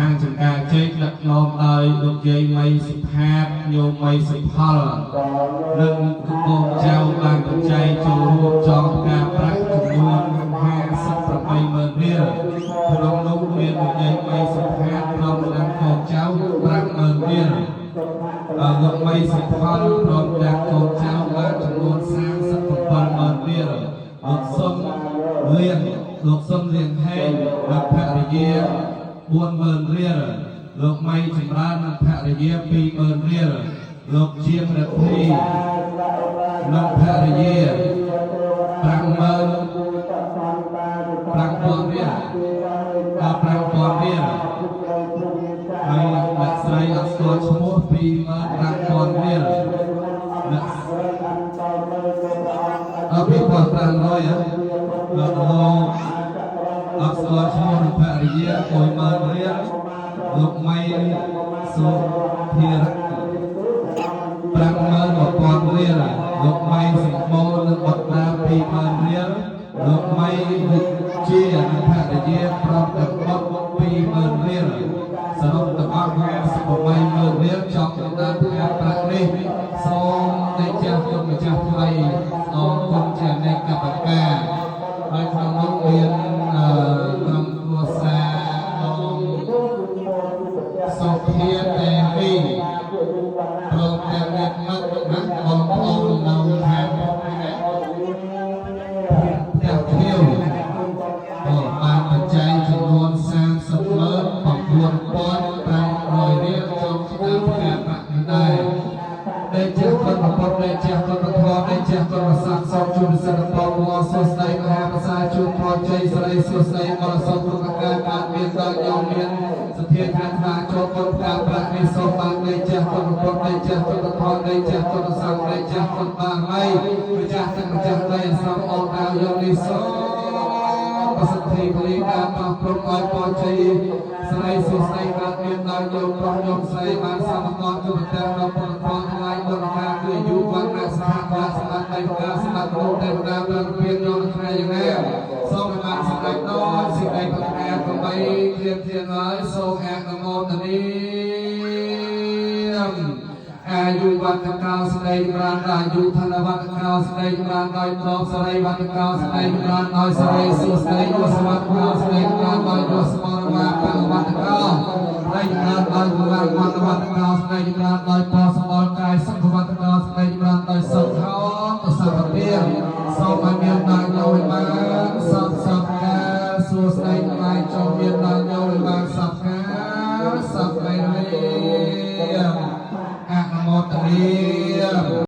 ខាងចង្ការជ័យដឹកនាំដោយលោកយាយមីសុផាតញោមមីសុផលនិងកូនចៅបានបច្ច័យចូលរួមចងផ្កាប្រាក់ចំនួន58,000រៀលក្នុងនោះមានលោកយាយមីសុផាតព្រមទាំងកូនចៅ5,000រៀលលោកមីសុផលព្រមទាំងកូនចៅបានចំនួន37,000រៀលលោកសុំលៀងហេងនិងភរិយា4,000រៀលលោកមីចម្រើននិងភរិយា2,000រៀលលោកជាមរដ្ឋីនិងភរិយា5,000រៀលហើយអ្នកស្រីអត់ស្គាល់ឈ្មោះ25,000រៀល2,500លោកអត់ស្គាល់ឈ្មោះនិងភរិយា1,000រៀលលោកមីសុភារៈ51,000រៀលលោកមីសម្បូរនិងបតដា2,000រៀលលោកមីវិជានិងភរិយាព្រមទាំងបុត្រ2,000រៀលសរុបទាំងអស់58,000រៀលចប់ដំណើរការប្រាក់នេះសូមតែចាស់គុណម្ចាស់ថ្លៃសូមគុណជាអ្នកកបការហើយក្នុងនោះមានក្រុមគ្រួសារសុភាទេវីព្រមទាំងអ្នកមិត្តនិងបងប្អូននៅខាងផ្ទះខៀវបានបច្ច័យចំនួន30,9,500រៀលចូលឆ្នាំផ្កាប្រាក់នេះដែរដែលជាគុណពុទ្ធដែលជាគុណធម៌ដែលជាគុណប្រសាទសូមជួបសិទ្ធិពលវសុស្ដីមហាប្រសាជួបធម៌ជ័យសិរីសុស្ដីបរិសុទ្ធគ្រប់ប្រការកើតមានដល់ញោមមានសទ្ធាធានថាចូលគុណផ្កាប្រាក់នេះសូមបានដែលជាគុណពុទ្ធដែលជាគុណធម៌ដែលជាគុណសង្ឃដែលជាគុណបារមីម្ចាស់ទាំងម្ចាស់ដែលស្រាប់អរដល់យោនេះសូមប្រសិទ្ធិពលីការតោះព្រមឲ្យពរជ័យស្រីសុស្ដីកើតមានដល់ញោមប្រុសញោមស្រីបានសមកតជួបតែដល់ពុទ្ធធម៌ថ្ងៃបុណ្យការគឺយុវវណ្ណៈស្ថាប័នសម្បត្តិនៃការសម្បត្តិលោកទេវតាបានពៀនយកថ្ងៃយ៉ាងណាសូមឲ្យបានសម្រេចដោយសេចក្តីប្រាថ្នាកំបីគ្លៀមធៀងហើយសូមអនុមោទនាអាយុវណ្ណកោស្ដីចម្រើនអាយុធនវណ្ណកោស្ដីចម្រើនដោយទ្រព្យសរីវណ្ណកោស្ដីចម្រើនដោយសរីសុស្ដីយសវណ្ណកោស្ដីចម្រើនដោយយសមរវាបវណ្ណកោស្ដីចម្រើនដោយវណ្ណវណ្ណកោស្ដីចម្រើនដោយពសម្បល់កាយសុខវណ្ណកោស្ដីចម្រើនដោយសុខហោទសពពាសូមឲ្យមានដល់ញោមបានសពការសួស្ដីទាំងឡាយចង់មានដល់ញោមបានសពការសពថ្ងៃនេះអនុមោទនា